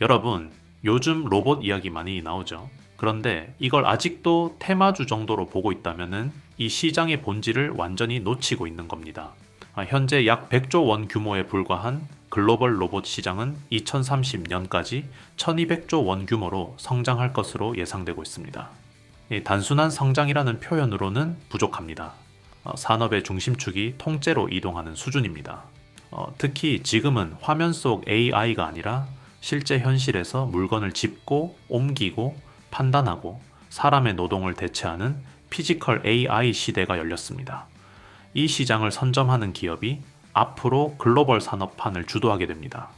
여러분, 요즘 로봇 이야기 많이 나오죠. 그런데 이걸 아직도 테마주 정도로 보고 있다면은 이 시장의 본질을 완전히 놓치고 있는 겁니다. 현재 약 100조 원 규모에 불과한 글로벌 로봇 시장은 2030년까지 1200조 원 규모로 성장할 것으로 예상되고 있습니다. 단순한 성장이라는 표현으로는 부족합니다. 산업의 중심축이 통째로 이동하는 수준입니다. 특히 지금은 화면 속 AI가 아니라 실제 현실에서 물건을 짚고 옮기고 판단하고 사람의 노동을 대체하는 피지컬 AI 시대가 열렸습니다. 이 시장을 선점하는 기업이 앞으로 글로벌 산업판을 주도하게 됩니다.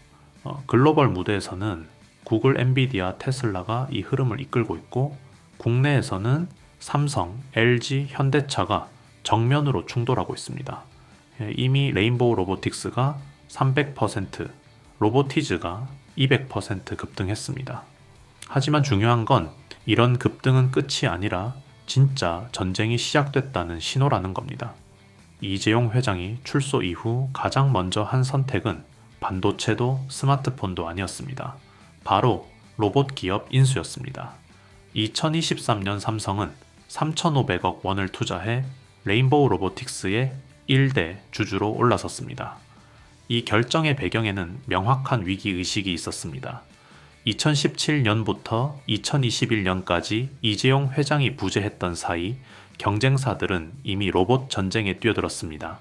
글로벌 무대에서는 구글, 엔비디아, 테슬라가 이 흐름을 이끌고 있고 국내에서는 삼성, LG, 현대차가 정면으로 충돌하고 있습니다. 이미 레인보우 로보틱스가 300%, 로보티즈가 200% 급등했습니다. 하지만 중요한 건 이런 급등은 끝이 아니라 진짜 전쟁이 시작됐다는 신호라는 겁니다. 이재용 회장이 출소 이후 가장 먼저 한 선택은 반도체도 스마트폰도 아니었습니다. 바로 로봇 기업 인수였습니다. 2023년 삼성은 3,500억 원을 투자해 레인보우 로보틱스의 1대 주주로 올라섰습니다. 이 결정의 배경에는 명확한 위기의식이 있었습니다. 2017년부터 2021년까지 이재용 회장이 부재했던 사이 경쟁사들은 이미 로봇 전쟁에 뛰어들었습니다.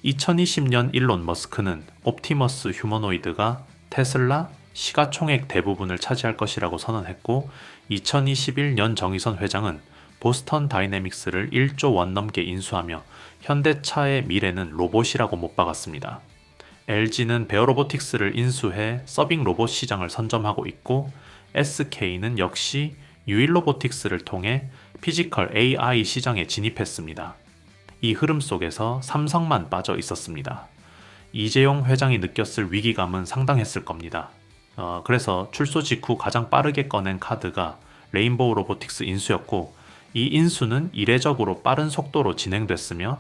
2020년 일론 머스크는 옵티머스 휴머노이드가 테슬라 시가총액 대부분을 차지할 것이라고 선언했고 2021년 정의선 회장은 보스턴 다이내믹스를 1조 원 넘게 인수하며 현대차의 미래는 로봇이라고 못 박았습니다. LG는 베어로보틱스를 인수해 서빙 로봇 시장을 선점하고 있고 SK는 역시 유일로보틱스를 통해 피지컬 AI 시장에 진입했습니다. 이 흐름 속에서 삼성만 빠져 있었습니다. 이재용 회장이 느꼈을 위기감은 상당했을 겁니다. 그래서 출소 직후 가장 빠르게 꺼낸 카드가 레인보우 로보틱스 인수였고 이 인수는 이례적으로 빠른 속도로 진행됐으며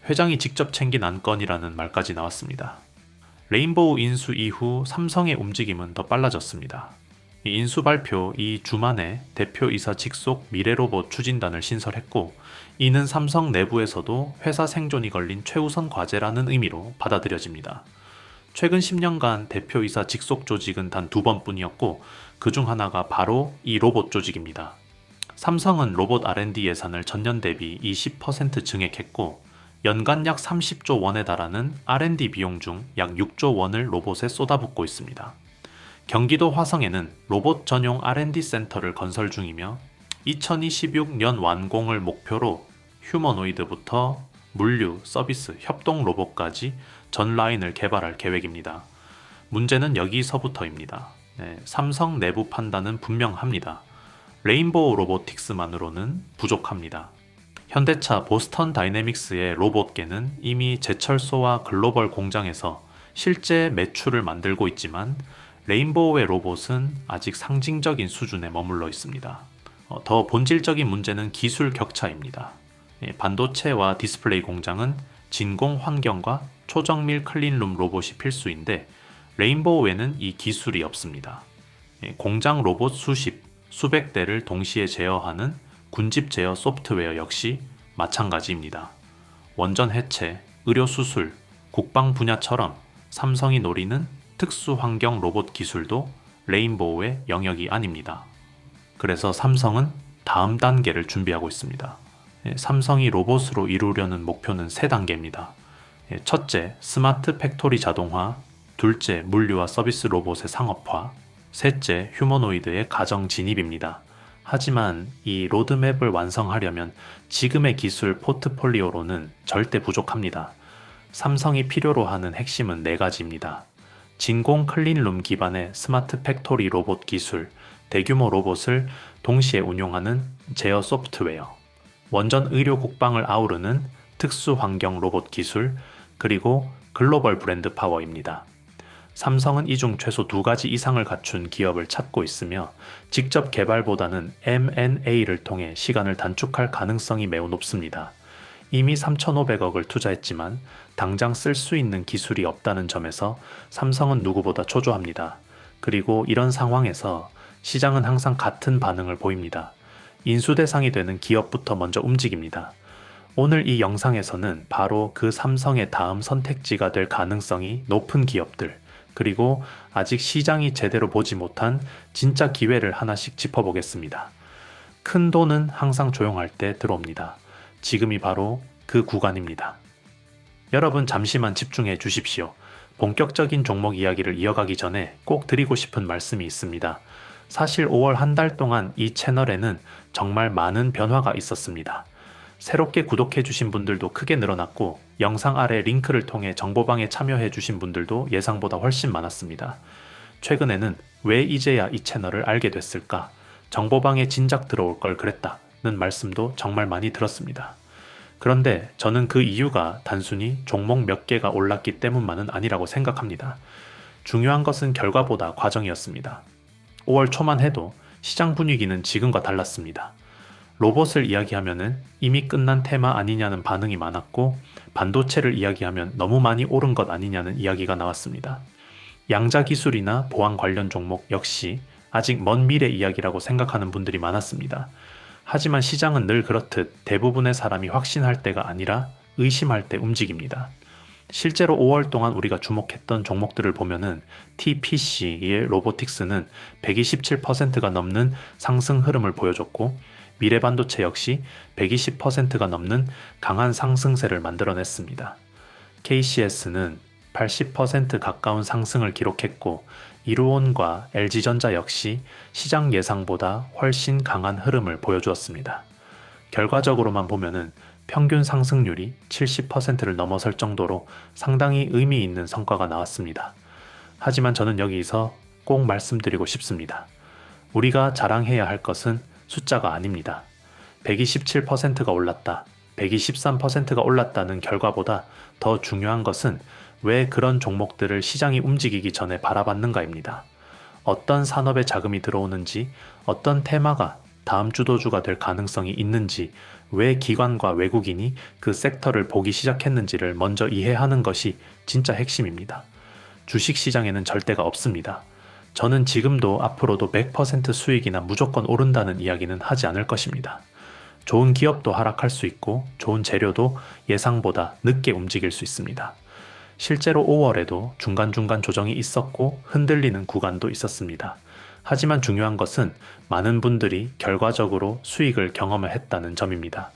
회장이 직접 챙긴 안건이라는 말까지 나왔습니다. 레인보우 인수 이후 삼성의 움직임은 더 빨라졌습니다. 이 인수 발표 이 주만에 대표이사 직속 미래로봇 추진단을 신설했고 이는 삼성 내부에서도 회사 생존이 걸린 최우선 과제라는 의미로 받아들여집니다. 최근 10년간 대표이사 직속 조직은 단 2번뿐이었고 그중 하나가 바로 이 로봇 조직입니다. 삼성은 로봇 R&D 예산을 전년 대비 20% 증액했고 연간 약 30조 원에 달하는 R&D 비용 중 약 6조 원을 로봇에 쏟아붓고 있습니다. 경기도 화성에는 로봇 전용 R&D 센터를 건설 중이며 2026년 완공을 목표로 휴머노이드부터 물류, 서비스, 협동 로봇까지 전 라인을 개발할 계획입니다. 문제는 여기서부터입니다. 삼성 내부 판단은 분명합니다. 레인보우 로보틱스만으로는 부족합니다. 현대차 보스턴 다이내믹스의 로봇계는 이미 제철소와 글로벌 공장에서 실제 매출을 만들고 있지만 레인보우의 로봇은 아직 상징적인 수준에 머물러 있습니다. 더 본질적인 문제는 기술 격차입니다. 반도체와 디스플레이 공장은 진공 환경과 초정밀 클린룸 로봇이 필수인데 레인보우에는 이 기술이 없습니다. 공장 로봇 수백 대를 동시에 제어하는 군집 제어 소프트웨어 역시 마찬가지입니다. 원전 해체, 의료 수술, 국방 분야처럼 삼성이 노리는 특수 환경 로봇 기술도 레인보우의 영역이 아닙니다. 그래서 삼성은 다음 단계를 준비하고 있습니다. 삼성이 로봇으로 이루려는 목표는 3단계입니다. 첫째, 스마트 팩토리 자동화, 둘째, 물류와 서비스 로봇의 상업화, 셋째, 휴머노이드의 가정 진입입니다. 하지만 이 로드맵을 완성하려면 지금의 기술 포트폴리오로는 절대 부족합니다. 삼성이 필요로 하는 핵심은 4가지입니다. 진공 클린룸 기반의 스마트 팩토리 로봇 기술, 대규모 로봇을 동시에 운용하는 제어 소프트웨어, 원전 의료 국방을 아우르는 특수 환경 로봇 기술, 그리고 글로벌 브랜드 파워입니다. 삼성은 이 중 최소 2가지 이상을 갖춘 기업을 찾고 있으며 직접 개발보다는 M&A를 통해 시간을 단축할 가능성이 매우 높습니다. 이미 3,500억을 투자했지만 당장 쓸 수 있는 기술이 없다는 점에서 삼성은 누구보다 초조합니다. 그리고 이런 상황에서 시장은 항상 같은 반응을 보입니다. 인수 대상이 되는 기업부터 먼저 움직입니다. 오늘 이 영상에서는 바로 그 삼성의 다음 선택지가 될 가능성이 높은 기업들, 그리고 아직 시장이 제대로 보지 못한 진짜 기회를 하나씩 짚어보겠습니다. 큰 돈은 항상 조용할 때 들어옵니다. 지금이 바로 그 구간입니다. 여러분 잠시만 집중해 주십시오. 본격적인 종목 이야기를 이어가기 전에 꼭 드리고 싶은 말씀이 있습니다. 사실 5월 한 달 동안 이 채널에는 정말 많은 변화가 있었습니다. 새롭게 구독해 주신 분들도 크게 늘어났고 영상 아래 링크를 통해 정보방에 참여해 주신 분들도 예상보다 훨씬 많았습니다. 최근에는 왜 이제야 이 채널을 알게 됐을까? 정보방에 진작 들어올 걸 그랬다는 말씀도 정말 많이 들었습니다. 그런데 저는 그 이유가 단순히 종목 몇 개가 올랐기 때문만은 아니라고 생각합니다. 중요한 것은 결과보다 과정이었습니다. 5월 초만 해도 시장 분위기는 지금과 달랐습니다. 로봇을 이야기하면은 이미 끝난 테마 아니냐는 반응이 많았고 반도체를 이야기하면 너무 많이 오른 것 아니냐는 이야기가 나왔습니다. 양자 기술이나 보안 관련 종목 역시 아직 먼 미래 이야기라고 생각하는 분들이 많았습니다. 하지만 시장은 늘 그렇듯 대부분의 사람이 확신할 때가 아니라 의심할 때 움직입니다. 실제로 5월 동안 우리가 주목했던 종목들을 보면은 TPC의 로보틱스는 127%가 넘는 상승 흐름을 보여줬고 미래반도체 역시 120%가 넘는 강한 상승세를 만들어냈습니다. KCS는 80% 가까운 상승을 기록했고 이루온과 LG전자 역시 시장 예상보다 훨씬 강한 흐름을 보여주었습니다. 결과적으로만 보면은 평균 상승률이 70%를 넘어설 정도로 상당히 의미 있는 성과가 나왔습니다. 하지만 저는 여기서 꼭 말씀드리고 싶습니다. 우리가 자랑해야 할 것은 숫자가 아닙니다. 127%가 올랐다, 123%가 올랐다는 결과보다 더 중요한 것은 왜 그런 종목들을 시장이 움직이기 전에 바라봤는가입니다. 어떤 산업에 자금이 들어오는지, 어떤 테마가 다음 주도주가 될 가능성이 있는지, 왜 기관과 외국인이 그 섹터를 보기 시작했는지를 먼저 이해하는 것이 진짜 핵심입니다. 주식시장에는 절대가 없습니다. 저는 지금도 앞으로도 100% 수익이나 무조건 오른다는 이야기는 하지 않을 것입니다. 좋은 기업도 하락할 수 있고 좋은 재료도 예상보다 늦게 움직일 수 있습니다. 실제로 5월에도 중간중간 조정이 있었고 흔들리는 구간도 있었습니다. 하지만 중요한 것은 많은 분들이 결과적으로 수익을 경험했다는 점입니다.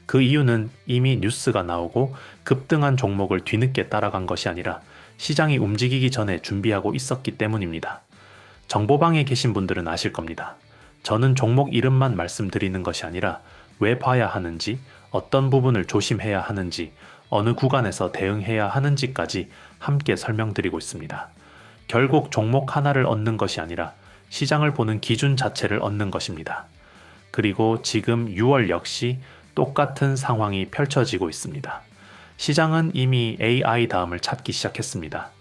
그 이유는 이미 뉴스가 나오고 급등한 종목을 뒤늦게 따라간 것이 아니라 시장이 움직이기 전에 준비하고 있었기 때문입니다. 정보방에 계신 분들은 아실 겁니다. 저는 종목 이름만 말씀드리는 것이 아니라 왜 봐야 하는지, 어떤 부분을 조심해야 하는지, 어느 구간에서 대응해야 하는지까지 함께 설명드리고 있습니다. 결국 종목 하나를 얻는 것이 아니라 시장을 보는 기준 자체를 얻는 것입니다. 그리고 지금 6월 역시 똑같은 상황이 펼쳐지고 있습니다. 시장은 이미 AI 다음을 찾기 시작했습니다.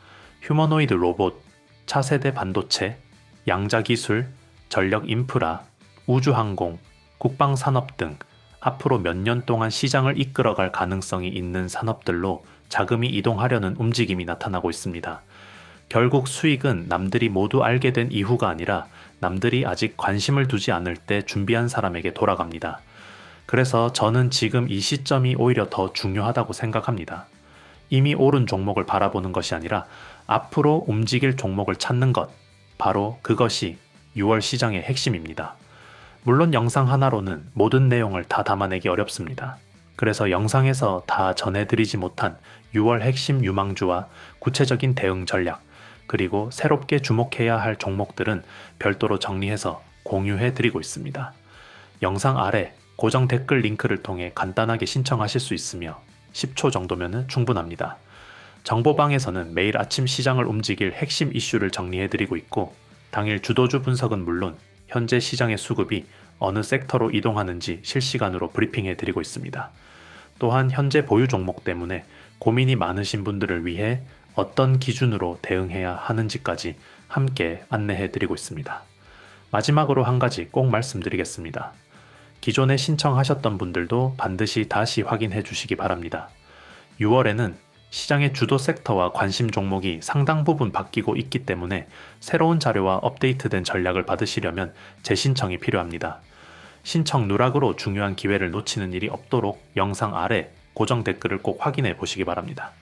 휴머노이드 로봇, 차세대 반도체, 양자기술, 전력 인프라, 우주항공, 국방산업 등 앞으로 몇 년 동안 시장을 이끌어갈 가능성이 있는 산업들로 자금이 이동하려는 움직임이 나타나고 있습니다. 결국 수익은 남들이 모두 알게 된 이후가 아니라 남들이 아직 관심을 두지 않을 때 준비한 사람에게 돌아갑니다. 그래서 저는 지금 이 시점이 오히려 더 중요하다고 생각합니다. 이미 오른 종목을 바라보는 것이 아니라 앞으로 움직일 종목을 찾는 것, 바로 그것이 6월 시장의 핵심입니다. 물론 영상 하나로는 모든 내용을 다 담아내기 어렵습니다. 그래서 영상에서 다 전해드리지 못한 6월 핵심 유망주와 구체적인 대응 전략, 그리고 새롭게 주목해야 할 종목들은 별도로 정리해서 공유해드리고 있습니다. 영상 아래 고정 댓글 링크를 통해 간단하게 신청하실 수 있으며 10초 정도면 충분합니다. 정보방에서는 매일 아침 시장을 움직일 핵심 이슈를 정리해드리고 있고 당일 주도주 분석은 물론 현재 시장의 수급이 어느 섹터로 이동하는지 실시간으로 브리핑해드리고 있습니다. 또한 현재 보유 종목 때문에 고민이 많으신 분들을 위해 어떤 기준으로 대응해야 하는지까지 함께 안내해드리고 있습니다. 마지막으로 한 가지 꼭 말씀드리겠습니다. 기존에 신청하셨던 분들도 반드시 다시 확인해 주시기 바랍니다. 6월에는 시장의 주도 섹터와 관심 종목이 상당 부분 바뀌고 있기 때문에 새로운 자료와 업데이트된 전략을 받으시려면 재신청이 필요합니다. 신청 누락으로 중요한 기회를 놓치는 일이 없도록 영상 아래 고정 댓글을 꼭 확인해 보시기 바랍니다.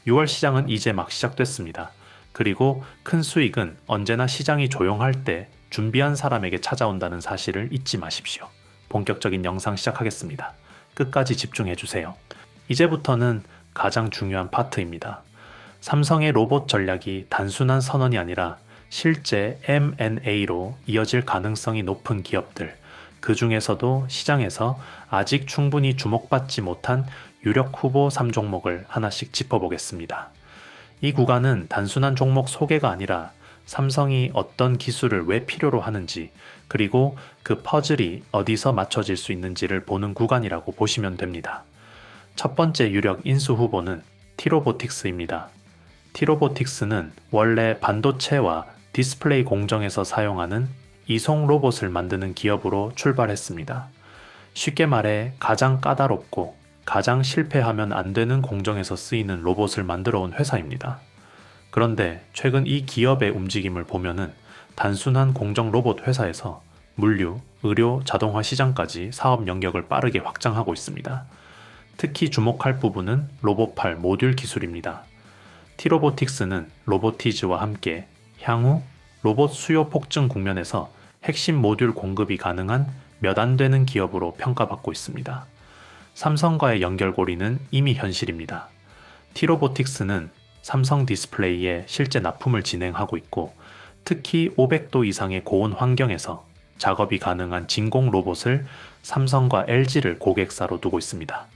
6월 시장은 이제 막 시작됐습니다. 그리고 큰 수익은 언제나 시장이 조용할 때 준비한 사람에게 찾아온다는 사실을 잊지 마십시오. 본격적인 영상 시작하겠습니다. 끝까지 집중해 주세요. 이제부터는 가장 중요한 파트입니다. 삼성의 로봇 전략이 단순한 선언이 아니라 실제 M&A로 이어질 가능성이 높은 기업들, 그 중에서도 시장에서 아직 충분히 주목받지 못한 유력 후보 3종목을 하나씩 짚어보겠습니다. 이 구간은 단순한 종목 소개가 아니라 삼성이 어떤 기술을 왜 필요로 하는지, 그리고 그 퍼즐이 어디서 맞춰질 수 있는지를 보는 구간이라고 보시면 됩니다. 첫 번째 유력 인수 후보는 T-Robotics입니다. T-Robotics는 원래 반도체와 디스플레이 공정에서 사용하는 이송 로봇을 만드는 기업으로 출발했습니다. 쉽게 말해 가장 까다롭고 가장 실패하면 안 되는 공정에서 쓰이는 로봇을 만들어 온 회사입니다. 그런데 최근 이 기업의 움직임을 보면은 단순한 공정 로봇 회사에서 물류, 의료, 자동화 시장까지 사업 영역을 빠르게 확장하고 있습니다. 특히 주목할 부분은 로봇팔 모듈 기술입니다. T-Robotics는 로보티즈와 함께 향후 로봇 수요 폭증 국면에서 핵심 모듈 공급이 가능한 몇 안 되는 기업으로 평가받고 있습니다. 삼성과의 연결고리는 이미 현실입니다. T-Robotics는 삼성 디스플레이에 실제 납품을 진행하고 있고, 특히 500도 이상의 고온 환경에서 작업이 가능한 진공 로봇을 삼성과 LG를 고객사로 두고 있습니다.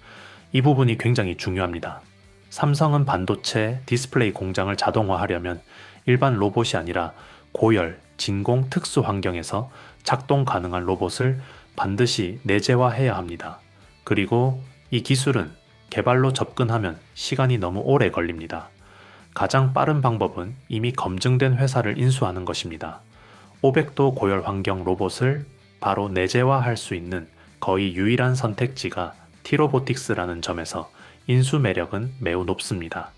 이 부분이 굉장히 중요합니다. 삼성은 반도체, 디스플레이 공장을 자동화하려면 일반 로봇이 아니라 고열, 진공 특수 환경에서 작동 가능한 로봇을 반드시 내재화해야 합니다. 그리고 이 기술은 개발로 접근하면 시간이 너무 오래 걸립니다. 가장 빠른 방법은 이미 검증된 회사를 인수하는 것입니다. 500도 고열 환경 로봇을 바로 내재화할 수 있는 거의 유일한 선택지가 T-Robotics라는 점에서 인수 매력은 매우 높습니다.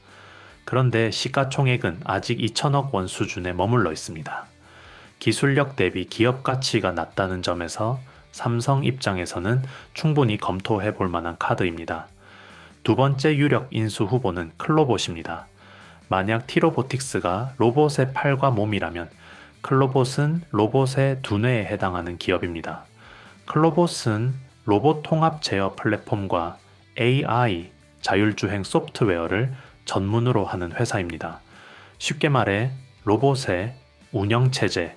그런데 시가총액은 아직 2천억 원 수준에 머물러 있습니다. 기술력 대비 기업 가치가 낮다는 점에서 삼성 입장에서는 충분히 검토해 볼 만한 카드입니다. 두 번째 유력 인수 후보는 클로봇입니다. 만약 T-Robotics가 로봇의 팔과 몸이라면 클로봇은 로봇의 두뇌에 해당하는 기업입니다. 클로봇은 로봇 통합 제어 플랫폼과 AI, 자율주행 소프트웨어를 전문으로 하는 회사입니다. 쉽게 말해 로봇의 운영체제,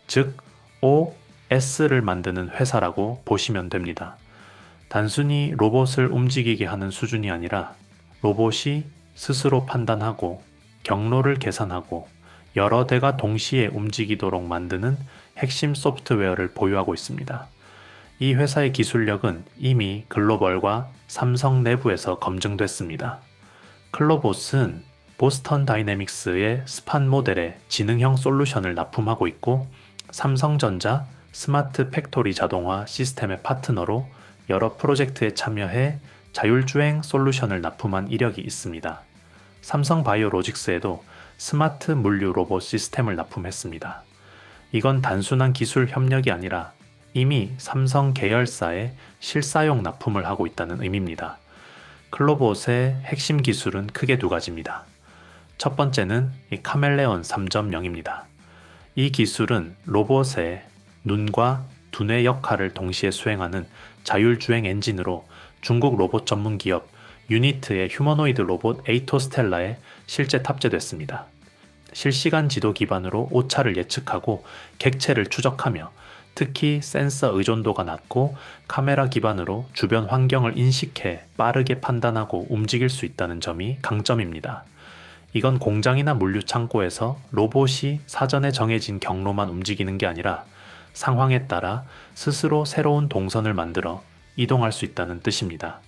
즉 OS를 만드는 회사라고 보시면 됩니다. 단순히 로봇을 움직이게 하는 수준이 아니라 로봇이 스스로 판단하고 경로를 계산하고 여러 대가 동시에 움직이도록 만드는 핵심 소프트웨어를 보유하고 있습니다. 이 회사의 기술력은 이미 글로벌과 삼성 내부에서 검증됐습니다. 클로봇은 보스턴 다이내믹스의 스판 모델의 지능형 솔루션을 납품하고 있고, 삼성전자 스마트 팩토리 자동화 시스템의 파트너로 여러 프로젝트에 참여해 자율주행 솔루션을 납품한 이력이 있습니다. 삼성 바이오로직스에도 스마트 물류 로봇 시스템을 납품했습니다. 이건 단순한 기술 협력이 아니라 이미 삼성 계열사에 실사용 납품을 하고 있다는 의미입니다. 클로봇의 핵심 기술은 크게 두 가지입니다. 첫 번째는 이 카멜레온 3.0입니다. 이 기술은 로봇의 눈과 두뇌 역할을 동시에 수행하는 자율주행 엔진으로 중국 로봇 전문 기업 유니트의 휴머노이드 로봇 에이토스텔라에 실제 탑재됐습니다. 실시간 지도 기반으로 오차를 예측하고 객체를 추적하며 특히 센서 의존도가 낮고 카메라 기반으로 주변 환경을 인식해 빠르게 판단하고 움직일 수 있다는 점이 강점입니다. 이건 공장이나 물류 창고에서 로봇이 사전에 정해진 경로만 움직이는 게 아니라 상황에 따라 스스로 새로운 동선을 만들어 이동할 수 있다는 뜻입니다.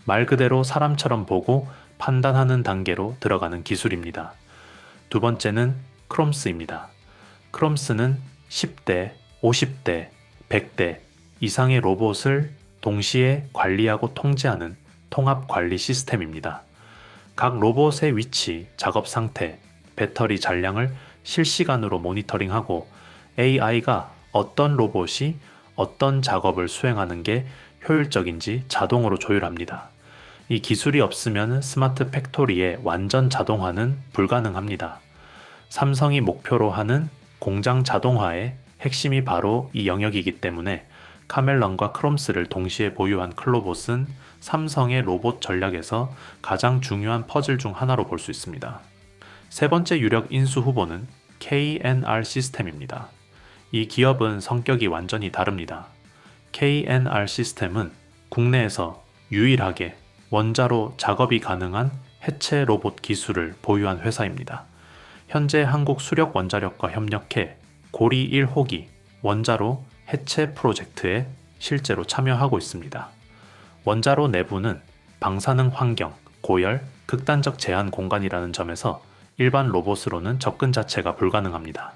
말 그대로 사람처럼 보고 판단하는 단계로 들어가는 기술입니다. 두 번째는 크롬스입니다. 크롬스는 10대, 50대, 100대 이상의 로봇을 동시에 관리하고 통제하는 통합 관리 시스템입니다. 각 로봇의 위치, 작업 상태, 배터리 잔량을 실시간으로 모니터링하고 AI가 어떤 로봇이 어떤 작업을 수행하는 게 효율적인지 자동으로 조율합니다. 이 기술이 없으면 스마트 팩토리의 완전 자동화는 불가능합니다. 삼성이 목표로 하는 공장 자동화의 핵심이 바로 이 영역이기 때문에 카멜론과 크롬스를 동시에 보유한 클로봇은 삼성의 로봇 전략에서 가장 중요한 퍼즐 중 하나로 볼 수 있습니다. 세 번째 유력 인수 후보는 KNR 시스템입니다. 이 기업은 성격이 완전히 다릅니다. KNR 시스템은 국내에서 유일하게 원자로 작업이 가능한 해체 로봇 기술을 보유한 회사입니다. 현재 한국 수력 원자력과 협력해 고리 1호기 원자로 해체 프로젝트에 실제로 참여하고 있습니다. 원자로 내부는 방사능 환경, 고열, 극단적 제한 공간이라는 점에서 일반 로봇으로는 접근 자체가 불가능합니다.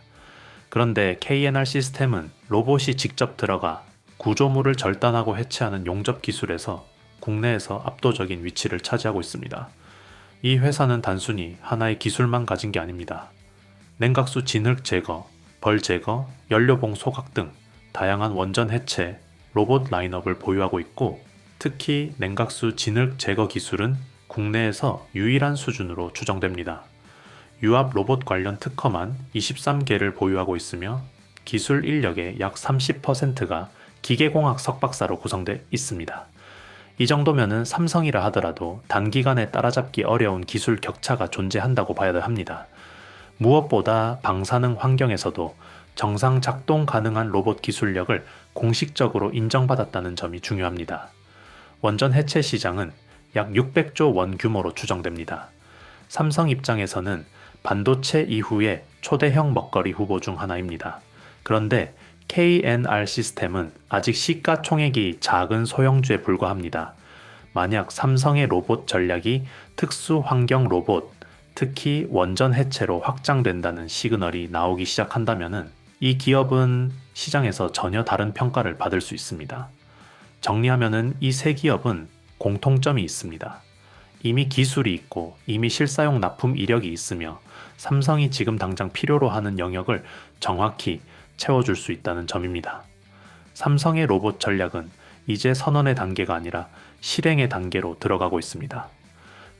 그런데 KNR 시스템은 로봇이 직접 들어가 구조물을 절단하고 해체하는 용접 기술에서 국내에서 압도적인 위치를 차지하고 있습니다. 이 회사는 단순히 하나의 기술만 가진 게 아닙니다. 냉각수 진흙 제거, 벌 제거, 연료봉 소각 등 다양한 원전 해체, 로봇 라인업을 보유하고 있고 특히 냉각수 진흙 제거 기술은 국내에서 유일한 수준으로 추정됩니다. 유압 로봇 관련 특허만 23개를 보유하고 있으며 기술 인력의 약 30%가 기계공학 석박사로 구성되어 있습니다. 이 정도면은 삼성이라 하더라도 단기간에 따라잡기 어려운 기술 격차가 존재한다고 봐야 합니다. 무엇보다 방사능 환경에서도 정상 작동 가능한 로봇 기술력을 공식적으로 인정받았다는 점이 중요합니다. 원전 해체 시장은 약 600조 원 규모로 추정됩니다. 삼성 입장에서는 반도체 이후의 초대형 먹거리 후보 중 하나입니다. 그런데 KNR 시스템은 아직 시가총액이 작은 소형주에 불과합니다. 만약 삼성의 로봇 전략이 특수 환경 로봇, 특히 원전 해체로 확장된다는 시그널이 나오기 시작한다면 이 기업은 시장에서 전혀 다른 평가를 받을 수 있습니다. 정리하면 이 세 기업은 공통점이 있습니다. 이미 기술이 있고 이미 실사용 납품 이력이 있으며 삼성이 지금 당장 필요로 하는 영역을 정확히 채워줄 수 있다는 점입니다. 삼성의 로봇 전략은 이제 선언의 단계가 아니라 실행의 단계로 들어가고 있습니다.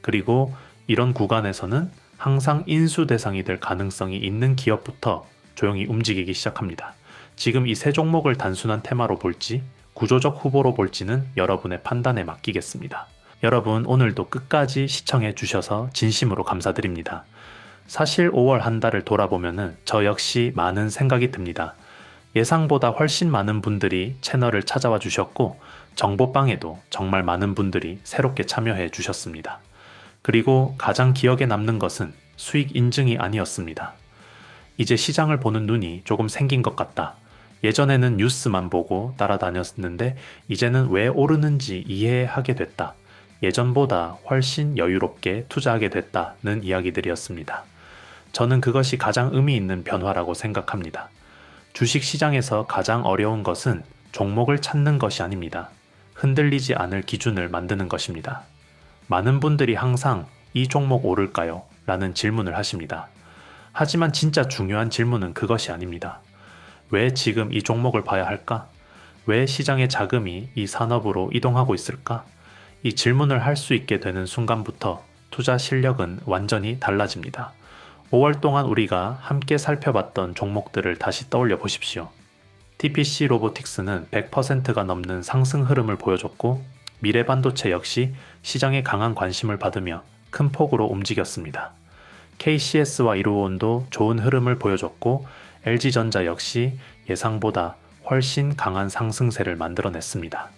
그리고 이런 구간에서는 항상 인수 대상이 될 가능성이 있는 기업부터 조용히 움직이기 시작합니다. 지금 이 세 종목을 단순한 테마로 볼지 구조적 후보로 볼지는 여러분의 판단에 맡기겠습니다. 여러분 오늘도 끝까지 시청해 주셔서 진심으로 감사드립니다. 사실 5월 한 달을 돌아보면 저 역시 많은 생각이 듭니다. 예상보다 훨씬 많은 분들이 채널을 찾아와 주셨고 정보방에도 정말 많은 분들이 새롭게 참여해 주셨습니다. 그리고 가장 기억에 남는 것은 수익 인증이 아니었습니다. 이제 시장을 보는 눈이 조금 생긴 것 같다. 예전에는 뉴스만 보고 따라다녔는데 이제는 왜 오르는지 이해하게 됐다. 예전보다 훨씬 여유롭게 투자하게 됐다는 이야기들이었습니다. 저는 그것이 가장 의미 있는 변화라고 생각합니다. 주식 시장에서 가장 어려운 것은 종목을 찾는 것이 아닙니다. 흔들리지 않을 기준을 만드는 것입니다. 많은 분들이 항상 이 종목 오를까요? 라는 질문을 하십니다. 하지만 진짜 중요한 질문은 그것이 아닙니다. 왜 지금 이 종목을 봐야 할까? 왜 시장의 자금이 이 산업으로 이동하고 있을까? 이 질문을 할 수 있게 되는 순간부터 투자 실력은 완전히 달라집니다. 5월 동안 우리가 함께 살펴봤던 종목들을 다시 떠올려 보십시오. TPC 로보틱스는 100%가 넘는 상승 흐름을 보여줬고 미래반도체 역시 시장의 강한 관심을 받으며 큰 폭으로 움직였습니다. KCS와 이루온도 좋은 흐름을 보여줬고 LG전자 역시 예상보다 훨씬 강한 상승세를 만들어냈습니다.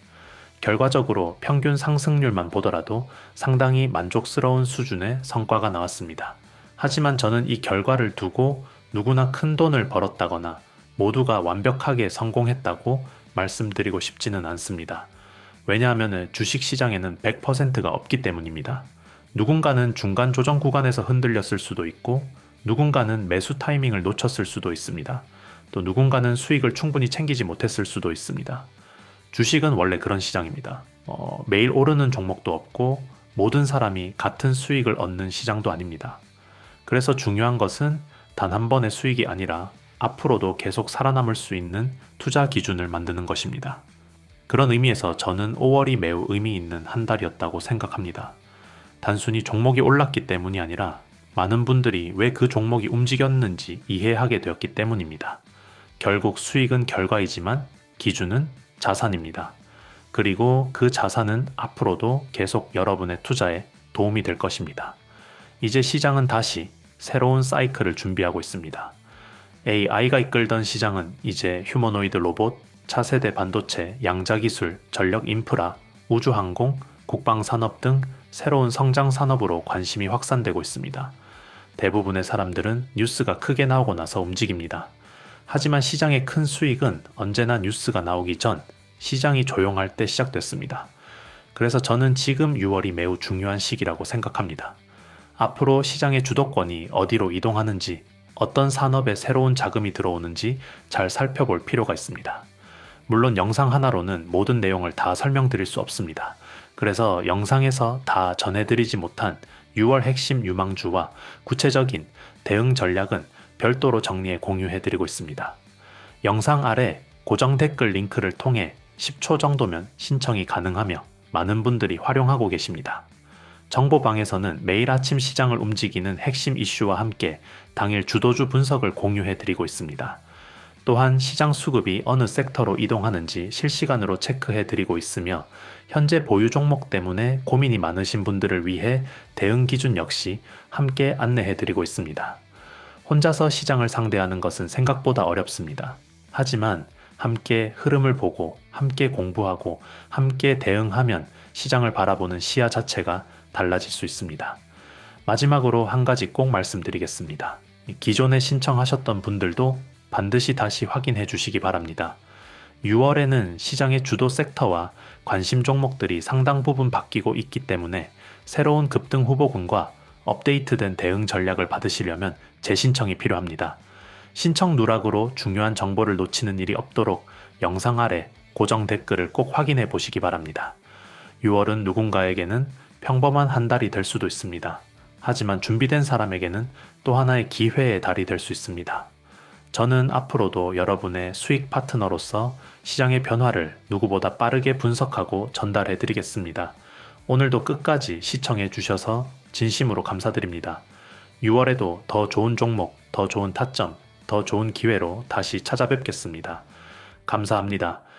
결과적으로 평균 상승률만 보더라도 상당히 만족스러운 수준의 성과가 나왔습니다. 하지만 저는 이 결과를 두고 누구나 큰 돈을 벌었다거나 모두가 완벽하게 성공했다고 말씀드리고 싶지는 않습니다. 왜냐하면 주식시장에는 100%가 없기 때문입니다. 누군가는 중간 조정 구간에서 흔들렸을 수도 있고 누군가는 매수 타이밍을 놓쳤을 수도 있습니다. 또 누군가는 수익을 충분히 챙기지 못했을 수도 있습니다. 주식은 원래 그런 시장입니다. 매일 오르는 종목도 없고 모든 사람이 같은 수익을 얻는 시장도 아닙니다. 그래서 중요한 것은 단 한 번의 수익이 아니라 앞으로도 계속 살아남을 수 있는 투자 기준을 만드는 것입니다. 그런 의미에서 저는 5월이 매우 의미 있는 한 달이었다고 생각합니다. 단순히 종목이 올랐기 때문이 아니라 많은 분들이 왜 그 종목이 움직였는지 이해하게 되었기 때문입니다. 결국 수익은 결과이지만 기준은 자산입니다. 그리고 그 자산은 앞으로도 계속 여러분의 투자에 도움이 될 것입니다. 이제 시장은 다시 새로운 사이클을 준비하고 있습니다. AI가 이끌던 시장은 이제 휴머노이드 로봇, 차세대 반도체, 양자기술, 전력 인프라, 우주항공, 국방산업 등 새로운 성장 산업으로 관심이 확산되고 있습니다. 대부분의 사람들은 뉴스가 크게 나오고 나서 움직입니다. 하지만 시장의 큰 수익은 언제나 뉴스가 나오기 전 시장이 조용할 때 시작됐습니다. 그래서 저는 지금 6월이 매우 중요한 시기라고 생각합니다. 앞으로 시장의 주도권이 어디로 이동하는지, 어떤 산업에 새로운 자금이 들어오는지 잘 살펴볼 필요가 있습니다. 물론 영상 하나로는 모든 내용을 다 설명드릴 수 없습니다. 그래서 영상에서 다 전해드리지 못한 6월 핵심 유망주와 구체적인 대응 전략은 별도로 정리해 공유해드리고 있습니다. 영상 아래 고정 댓글 링크를 통해 10초 정도면 신청이 가능하며 많은 분들이 활용하고 계십니다. 정보방에서는 매일 아침 시장을 움직이는 핵심 이슈와 함께 당일 주도주 분석을 공유해드리고 있습니다. 또한 시장 수급이 어느 섹터로 이동하는지 실시간으로 체크해드리고 있으며 현재 보유 종목 때문에 고민이 많으신 분들을 위해 대응 기준 역시 함께 안내해드리고 있습니다. 혼자서 시장을 상대하는 것은 생각보다 어렵습니다. 하지만 함께 흐름을 보고 함께 공부하고 함께 대응하면 시장을 바라보는 시야 자체가 달라질 수 있습니다. 마지막으로 한 가지 꼭 말씀드리겠습니다. 기존에 신청하셨던 분들도 반드시 다시 확인해 주시기 바랍니다. 6월에는 시장의 주도 섹터와 관심 종목들이 상당 부분 바뀌고 있기 때문에 새로운 급등 후보군과 업데이트된 대응 전략을 받으시려면 재신청이 필요합니다. 신청 누락으로 중요한 정보를 놓치는 일이 없도록 영상 아래 고정 댓글을 꼭 확인해 보시기 바랍니다. 6월은 누군가에게는 평범한 한 달이 될 수도 있습니다. 하지만 준비된 사람에게는 또 하나의 기회의 달이 될 수 있습니다. 저는 앞으로도 여러분의 수익 파트너로서 시장의 변화를 누구보다 빠르게 분석하고 전달해 드리겠습니다. 오늘도 끝까지 시청해 주셔서 진심으로 감사드립니다. 6월에도 더 좋은 종목, 더 좋은 타점, 더 좋은 기회로 다시 찾아뵙겠습니다. 감사합니다.